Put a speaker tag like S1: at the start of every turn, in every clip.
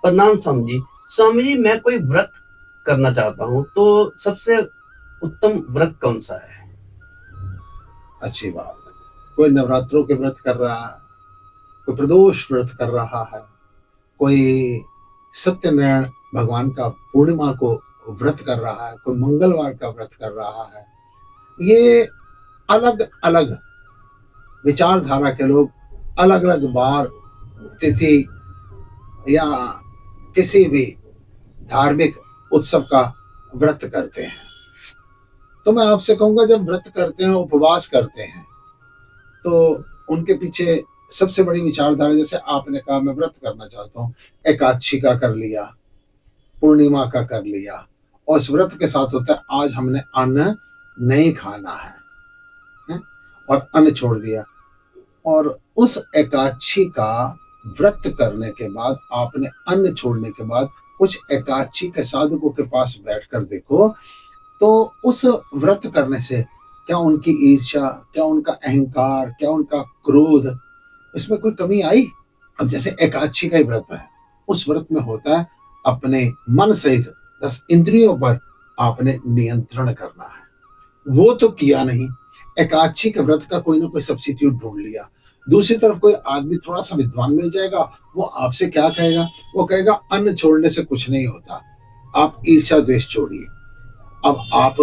S1: प्रणाम स्वामी जी। स्वामी जी, मैं कोई व्रत करना चाहता हूँ, तो सबसे उत्तम व्रत कौन-सा है?
S2: अच्छी बात है। कोई नवरात्रों के व्रत कर रहा है, कोई प्रदोष व्रत कर रहा है, कोई सत्यनारायण भगवान का पूर्णिमा को व्रत कर रहा है, कोई मंगलवार का व्रत कर रहा है। ये अलग अलग विचारधारा के लोग अलग अलग बार, तिथि या किसी भी धार्मिक उत्सव का व्रत करते हैं। तो मैं आपसे कहूंगा, जब व्रत करते हैं, उपवास करते हैं, तो उनके पीछे सबसे बड़ी विचारधारा, जैसे आपने कहा मैं व्रत करना चाहता हूँ, एकादशी का कर लिया, पूर्णिमा का कर लिया, और उस व्रत के साथ होता है आज हमने अन्न नहीं खाना है? और अन्न छोड़ दिया। और उस एकादशी का व्रत करने के बाद, आपने अन्न छोड़ने के बाद कुछ एकादशी के साधकों के पास बैठकर देखो, तो उस व्रत करने से क्या उनकी ईर्ष्या, क्या उनका अहंकार, क्या उनका क्रोध, इसमें कोई कमी आई? अब जैसे एकादशी का ही व्रत है, उस व्रत में होता है अपने मन सहित 10 इंद्रियों पर आपने नियंत्रण करना है। वो तो किया नहीं। एकादशी के व्रत का कोई ना कोई सब्स्टिट्यूट ढूंढ लिया। दूसरी तरफ कोई आदमी थोड़ा सा विद्वान मिल जाएगा, वो आपसे क्या कहेगा? वो कहेगा अन्न छोड़ने से कुछ नहीं होता, आप ईर्ष्या द्वेष छोड़िए। अब आप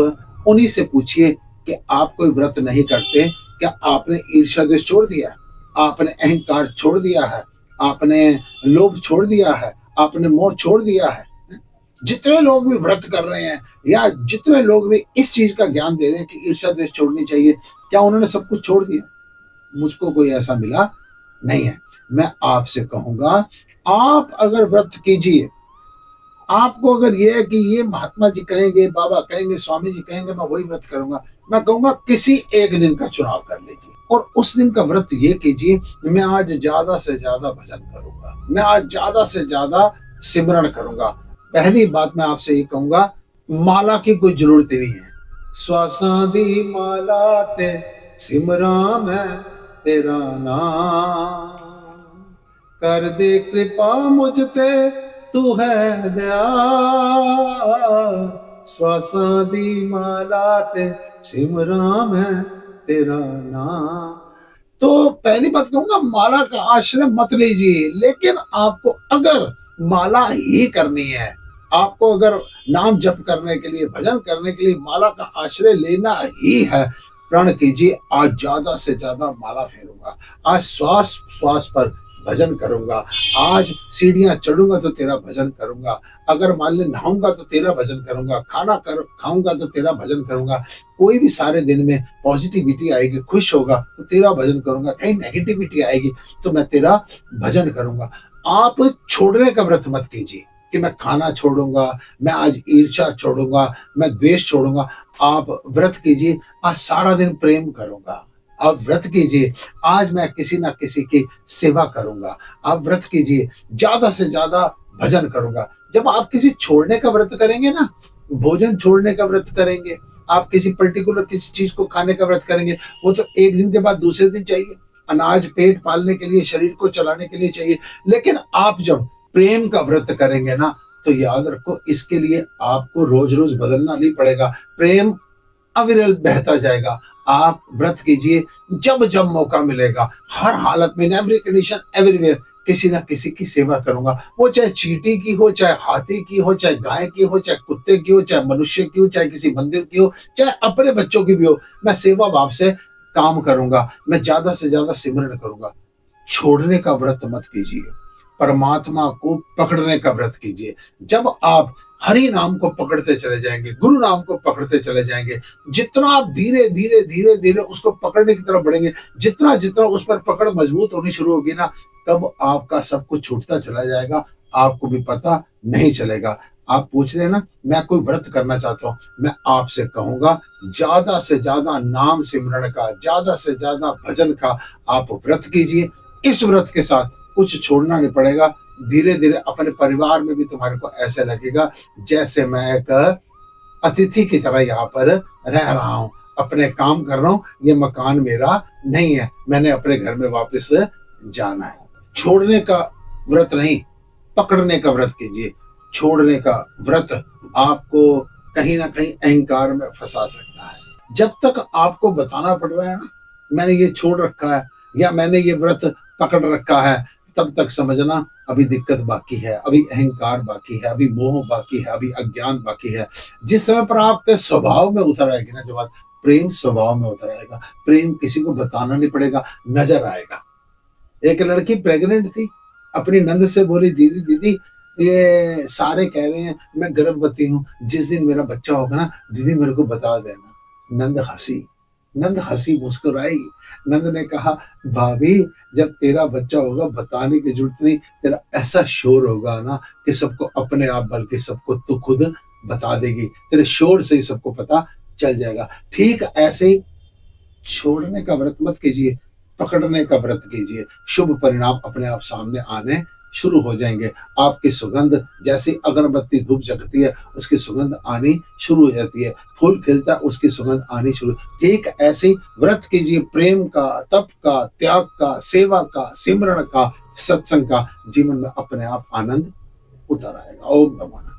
S2: उन्हीं से पूछिए कि आप कोई व्रत नहीं करते, क्या आपने ईर्ष्या द्वेष छोड़ दिया है? आपने अहंकार छोड़ दिया है? आपने लोभ छोड़ दिया है? आपने मोह छोड़ दिया है? जितने लोग भी व्रत कर रहे हैं, या जितने लोग भी इस चीज का ज्ञान दे रहे हैं कि ईर्ष्या द्वेष छोड़नी चाहिए, क्या उन्होंने सब कुछ छोड़ दिया? मुझको कोई ऐसा मिला नहीं है। मैं आपसे कहूंगा, आप अगर व्रत कीजिए, आपको अगर ये है कि ये महात्मा जी कहेंगे, बाबा कहेंगे, स्वामी जी कहेंगे, मैं वही व्रत करूंगा, मैं कहूंगा किसी एक दिन का चुनाव कर लीजिए और उस दिन का व्रत ये कीजिए, मैं आज ज्यादा से ज्यादा भजन करूंगा, मैं आज ज्यादा से ज्यादा सिमरण करूंगा। पहली बात मैं आपसे ये कहूंगा, माला की कोई जरूरत ही नहीं है। श्वासा दी माला ते सिमरा मैं तेरा नाम, कर दे कृपा मुझ ते तू है दयाल, श्वासा दी माला ते सिमरा मैं तेरा नाम। तो पहली बात कहूंगा, माला का आश्रय मत लीजिए, लेकिन आपको अगर माला ही करनी है, आपको अगर नाम जप करने के लिए, भजन करने के लिए माला का आश्रय लेना ही है, प्रण कीजिए आज ज्यादा से ज्यादा माला फेरूंगा, आज श्वास श्वास पर भजन करूंगा, आज सीढ़ियां चढ़ूंगा तो तेरा भजन करूंगा, अगर मान ले नहाऊंगा तो तेरा भजन करूंगा, खाऊंगा तो तेरा भजन करूंगा। कोई भी सारे दिन में पॉजिटिविटी आएगी, खुश होगा तो तेरा भजन करूंगा, कहीं नेगेटिविटी आएगी तो मैं तेरा भजन करूंगा। आप छोड़ने का व्रत मत कीजिए कि मैं खाना छोड़ूंगा, मैं आज ईर्ष्या छोड़ूंगा, मैं द्वेष छोड़ूंगा। आप व्रत कीजिए, आज सारा दिन प्रेम करूंगा। आप व्रत कीजिए, आज मैं किसी ना किसी की सेवा करूंगा। आप व्रत कीजिए, ज्यादा से ज्यादा भजन करूंगा। जब आप किसी छोड़ने का व्रत करेंगे ना, भोजन छोड़ने का व्रत करेंगे, आप किसी पर्टिकुलर किसी चीज को खाने का व्रत करेंगे, वो तो एक दिन के बाद दूसरे दिन चाहिए। अनाज पेट पालने के लिए, शरीर को चलाने के लिए चाहिए। लेकिन आप जब प्रेम का व्रत करेंगे ना, तो याद रखो, इसके लिए आपको रोज रोज बदलना नहीं पड़ेगा, प्रेम अविरल बहता जाएगा। आप व्रत कीजिए, जब जब मौका मिलेगा, हर हालत में, इन एवरी कंडीशन, एवरीवेयर, किसी ना किसी की सेवा करूंगा। वो चाहे चींटी की हो, चाहे हाथी की हो, चाहे गाय की हो, चाहे कुत्ते की हो, चाहे मनुष्य की हो, चाहे किसी मंदिर की हो, चाहे अपने बच्चों की भी हो, मैं सेवा भाव से काम करूंगा, मैं ज्यादा से ज्यादा सिमरण करूंगा। छोड़ने का व्रत मत कीजिए, परमात्मा को पकड़ने का व्रत कीजिए। जब आप हरि नाम को पकड़ते चले जाएंगे, गुरु नाम को पकड़ते चले जाएंगे, जितना आप धीरे धीरे धीरे धीरे उसको पकड़ने की तरफ बढ़ेंगे, जितना जितना उस पर पकड़ मजबूत होनी शुरू होगी ना, तब आपका सब कुछ छूटता चला जाएगा, आपको भी पता नहीं चलेगा। आप पूछ रहे हैं ना, मैं कोई व्रत करना चाहता हूं, मैं आपसे कहूंगा, ज्यादा से ज्यादा नाम सिमरण का, ज्यादा से ज्यादा भजन का आप व्रत कीजिए। इस व्रत के साथ कुछ छोड़ना नहीं पड़ेगा। धीरे धीरे अपने परिवार में भी तुम्हारे को ऐसे लगेगा जैसे मैं एक अतिथि की तरह यहाँ पर रह रहा हूँ, अपने काम कर रहा हूँ, ये मकान मेरा नहीं है, मैंने अपने घर में वापस जाना है। छोड़ने का व्रत नहीं, पकड़ने का व्रत कीजिए। छोड़ने का व्रत आपको कहीं ना कहीं अहंकार में फंसा सकता है। जब तक आपको बताना पड़ रहा है ना, मैंने ये छोड़ रखा है या मैंने ये व्रत पकड़ रखा है, तब तक समझना अभी दिक्कत बाकी है, अभी अहंकार बाकी है, अभी मोह बाकी है, अभी अज्ञान बाकी है। जिस समय पर आपके स्वभाव में उतर आएगी ना, जब प्रेम स्वभाव में उतर आएगा, प्रेम किसी को बताना नहीं पड़ेगा, नजर आएगा। एक लड़की प्रेग्नेंट थी, अपनी नंद से बोली, दीदी दीदी ये सारे कह रहे हैं मैं गर्भवती हूँ, जिस दिन मेरा बच्चा होगा ना दीदी मेरे को बता देना। नंद हंसी मुस्कुराई। नंद ने कहा, भाभी जब तेरा बच्चा होगा बताने की जरूरत नहीं, तेरा ऐसा शोर होगा ना कि सबको अपने आप बल्कि सबको तू खुद बता देगी, तेरे शोर से ही सबको पता चल जाएगा। ठीक ऐसे ही छोड़ने का व्रत मत कीजिए, पकड़ने का व्रत कीजिए। शुभ परिणाम अपने आप सामने आने शुरू हो जाएंगे। आपकी सुगंध जैसी अगरबत्ती धूप जगती है, उसकी सुगंध आनी शुरू हो जाती है। फूल खिलता है, उसकी सुगंध आनी शुरू। ठीक ऐसे व्रत कीजिए, प्रेम का, तप का, त्याग का, सेवा का, सिमरण का, सत्संग का। जीवन में अपने आप आनंद उतर आएगा। ओम नमः।